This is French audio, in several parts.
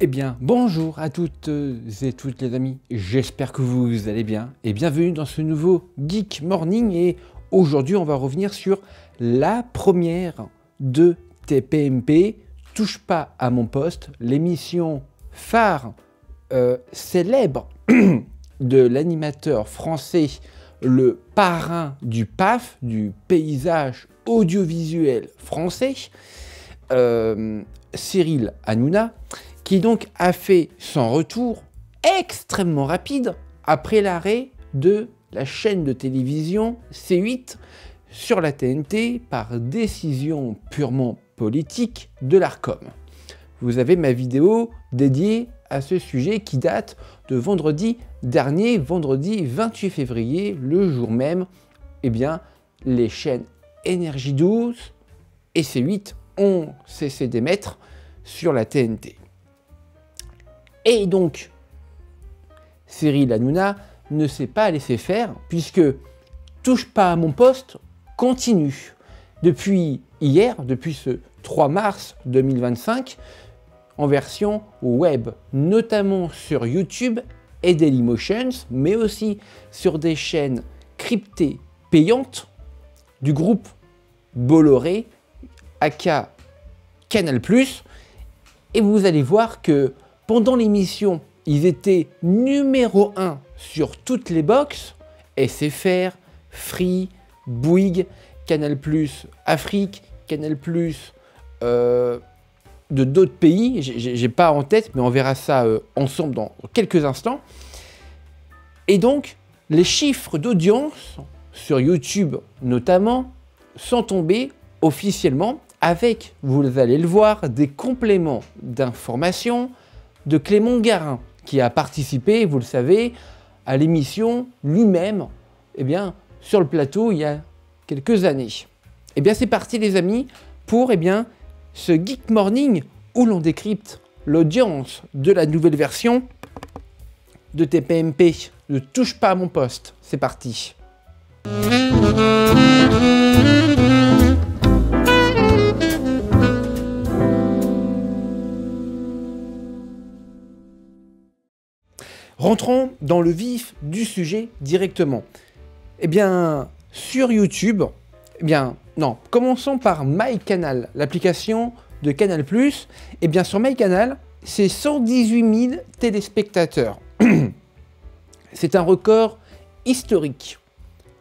Eh bien, bonjour à toutes et toutes les amis, j'espère que vous allez bien et bienvenue dans ce nouveau Geek Morning. Et aujourd'hui, on va revenir sur la première de TPMP, Touche pas à mon poste, l'émission phare célèbre de l'animateur français, le parrain du PAF, du paysage audiovisuel français, Cyril Hanouna, qui donc a fait son retour extrêmement rapide après l'arrêt de la chaîne de télévision C8 sur la TNT par décision purement politique de l'Arcom. Vous avez ma vidéo dédiée à ce sujet qui date de vendredi dernier, vendredi 28 février, le jour même, eh bien, les chaînes Énergie 12 et C8 ont cessé d'émettre sur la TNT. Et donc, Cyril Hanouna ne s'est pas laissé faire, puisque Touche pas à mon poste continue. Depuis hier, depuis ce 3 mars 2025, en version web, notamment sur YouTube et Dailymotion, mais aussi sur des chaînes cryptées payantes du groupe Bolloré, aka Canal+. Et vous allez voir que pendant l'émission, ils étaient numéro 1 sur toutes les box, SFR, Free, Bouygues, Canal+, Afrique, Canal+, de d'autres pays, j'ai pas en tête, mais on verra ça ensemble dans quelques instants. Et donc, les chiffres d'audience, sur YouTube notamment, sont tombés officiellement avec, vous allez le voir, des compléments d'information de Clément Garin, qui a participé, vous le savez, à l'émission lui-même, eh bien, sur le plateau il y a quelques années. Eh bien, c'est parti les amis, pour ce Geek Morning où l'on décrypte l'audience de la nouvelle version de TPMP, ne touche pas à mon poste. C'est parti. Rentrons dans le vif du sujet directement. Eh bien, sur YouTube, commençons par MyCanal, l'application de Canal+. Eh bien, sur MyCanal, c'est 118 000 téléspectateurs. C'est un record historique.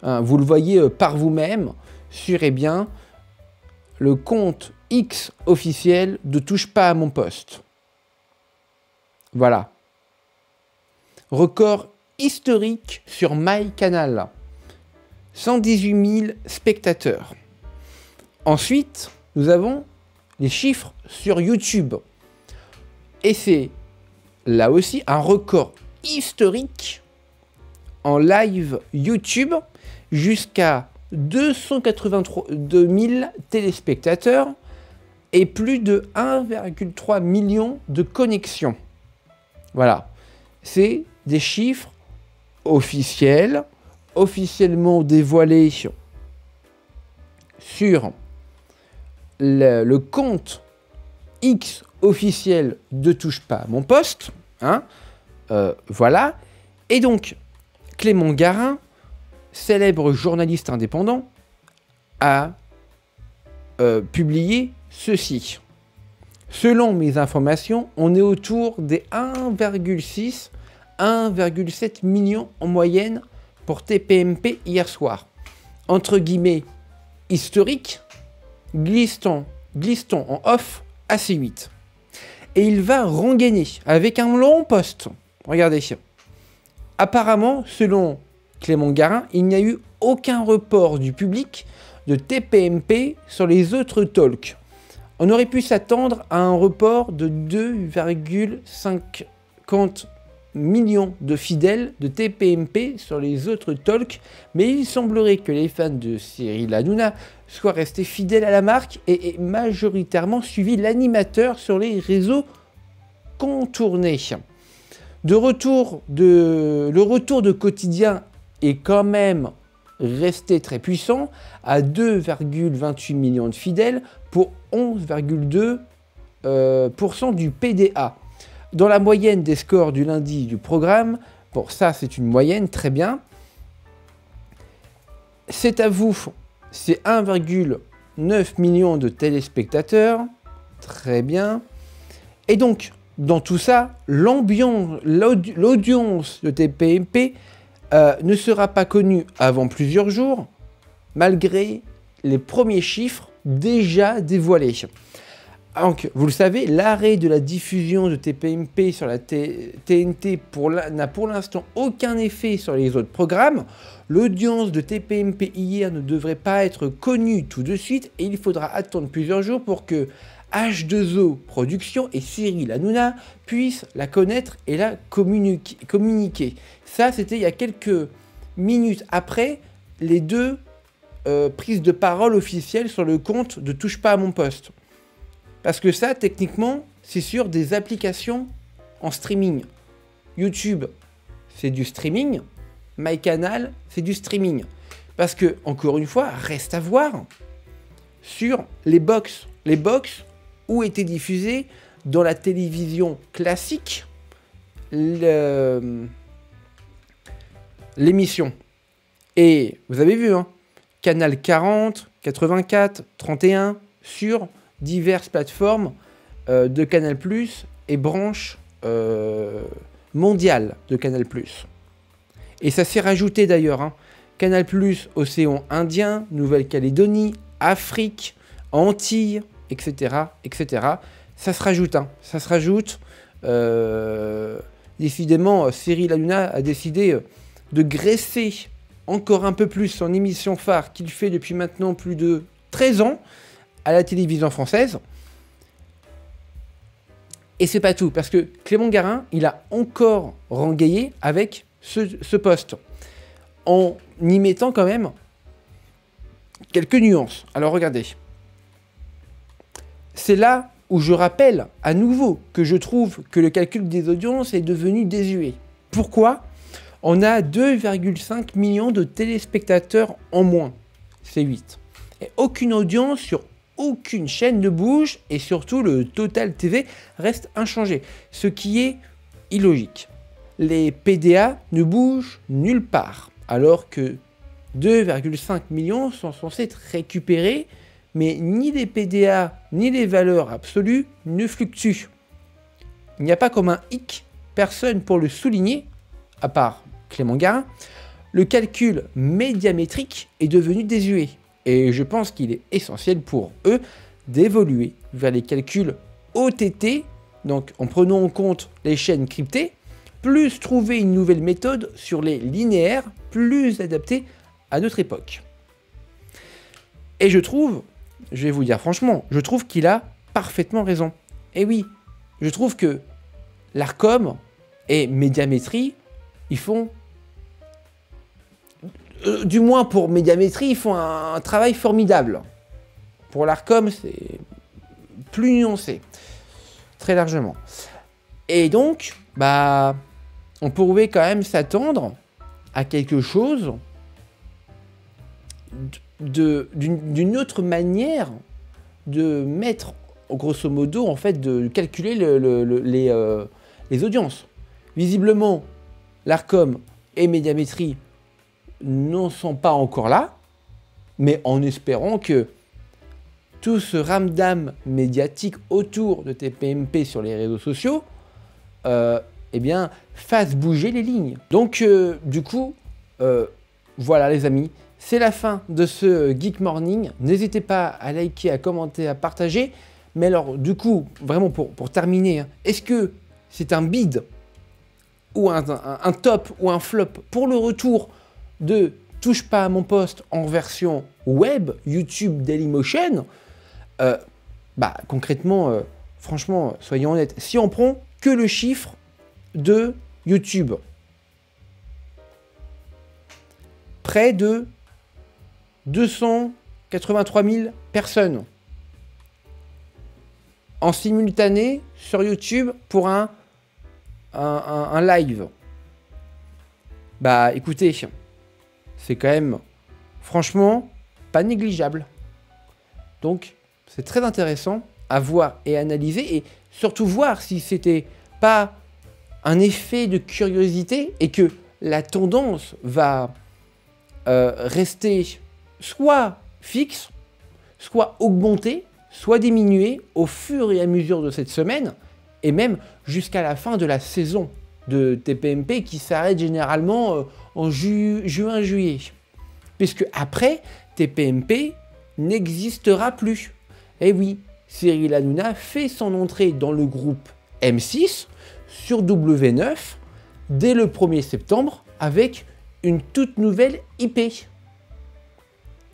Vous le voyez par vous-même sur, le compte X officiel de Touche pas à mon poste. Voilà. Record historique sur MyCanal. 118 000 spectateurs. Ensuite, nous avons les chiffres sur YouTube. Et c'est là aussi un record historique en live YouTube jusqu'à 282 000 téléspectateurs et plus de 1,3 million de connexions. Voilà. C'est des chiffres officiels, officiellement dévoilés sur le compte X officiel de Touche pas à mon poste. Voilà. Et donc, Clément Garin, célèbre journaliste indépendant, a publié ceci. Selon mes informations, on est autour des 1,7 millions en moyenne pour TPMP hier soir. Entre guillemets, historique, glissons en off à C8. Et il va rengainer avec un long post. Regardez. Apparemment, selon Clément Garin, il n'y a eu aucun report du public de TPMP sur les autres talks. On aurait pu s'attendre à un report de 2,50 millions de fidèles de TPMP sur les autres talks, mais il semblerait que les fans de Cyril Hanouna soient restés fidèles à la marque et aient majoritairement suivi l'animateur sur les réseaux contournés. Le retour de quotidien est quand même resté très puissant à 2,28 millions de fidèles pour 11,2% du PDA. Dans la moyenne des scores du lundi du programme, bon ça c'est une moyenne, très bien. C'est à vous, c'est 1,9 million de téléspectateurs, très bien. Et donc, dans tout ça, l'audience de TPMP ne sera pas connue avant plusieurs jours, malgré les premiers chiffres déjà dévoilés. Donc, vous le savez, l'arrêt de la diffusion de TPMP sur la TNT n'a pour l'instant aucun effet sur les autres programmes. L'audience de TPMP hier ne devrait pas être connue tout de suite et il faudra attendre plusieurs jours pour que H2O Productions et Cyril Hanouna puissent la connaître et la communiquer. Ça, c'était il y a quelques minutes après les deux prises de parole officielles sur le compte de Touche pas à mon poste. Parce que ça, techniquement, c'est sur des applications en streaming. YouTube, c'est du streaming. MyCanal, c'est du streaming. Parce que, encore une fois, reste à voir sur les box. Les box où était diffusée dans la télévision classique l'émission. Et vous avez vu, hein, Canal 40, 84, 31 sur diverses plateformes de Canal+, et branches mondiales de Canal+. Et ça s'est rajouté d'ailleurs, hein, Canal+, Océan Indien, Nouvelle-Calédonie, Afrique, Antilles, etc., etc. Ça se rajoute, hein, ça se rajoute. Décidément, Cyril Hanouna a décidé de graisser encore un peu plus son émission phare qu'il fait depuis maintenant plus de 13 ans, à la télévision française. Et c'est pas tout, parce que Clément Garin, il a encore rengaillé avec ce poste, en y mettant quand même quelques nuances. Alors regardez, c'est là où je rappelle à nouveau que je trouve que le calcul des audiences est devenu désuet. Pourquoi ? On a 2,5 millions de téléspectateurs en moins, c'est 8. Et aucune audience sur aucune chaîne ne bouge et surtout le Total TV reste inchangé, ce qui est illogique. Les PDA ne bougent nulle part, alors que 2,5 millions sont censés être récupérés, mais ni les PDA ni les valeurs absolues ne fluctuent. Il n'y a pas comme un hic, personne pour le souligner, à part Clément Garin. Le calcul médiamétrique est devenu désuet. Et je pense qu'il est essentiel pour eux d'évoluer vers les calculs OTT, donc en prenant en compte les chaînes cryptées, plus trouver une nouvelle méthode sur les linéaires, plus adaptée à notre époque. Et je trouve, je vais vous dire franchement, je trouve qu'il a parfaitement raison. Et oui, je trouve que l'Arcom et Médiamétrie, ils font... du moins pour Médiamétrie, ils font un travail formidable. Pour l'Arcom, c'est plus nuancé, très largement. Et donc, bah, on pourrait quand même s'attendre à quelque chose d'une autre manière de mettre, grosso modo, en fait, de calculer les audiences. Visiblement, l'Arcom et Médiamétrie n'en sont pas encore là, mais en espérant que tout ce ramdam médiatique autour de TPMP sur les réseaux sociaux eh bien, fasse bouger les lignes. Donc, du coup, voilà les amis, c'est la fin de ce Geek Morning. N'hésitez pas à liker, à commenter, à partager. Mais alors, du coup, vraiment pour terminer, hein, est-ce que c'est un bid ou un top ou un flop pour le retour de Touche pas à mon poste en version web, YouTube Dailymotion? Bah, concrètement, franchement, soyons honnêtes, si on prend que le chiffre de YouTube, près de 283 000 personnes en simultané sur YouTube pour un live. Bah écoutez, c'est quand même franchement pas négligeable. Donc c'est très intéressant à voir et analyser et surtout voir si c'était pas un effet de curiosité et que la tendance va rester soit fixe, soit augmenter, soit diminuer au fur et à mesure de cette semaine, et même jusqu'à la fin de la saison de TPMP qui s'arrête généralement en juin-juillet. Puisque après, TPMP n'existera plus. Et oui, Cyril Hanouna fait son entrée dans le groupe M6 sur W9 dès le 1er septembre avec une toute nouvelle IP.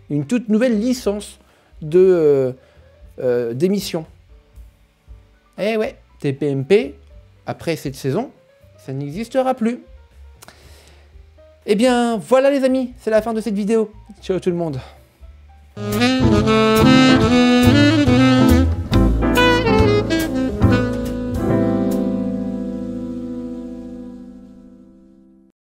Une toute nouvelle licence d'émission. Eh ouais, TPMP, après cette saison, ça n'existera plus. Eh bien, voilà les amis, c'est la fin de cette vidéo. Ciao tout le monde.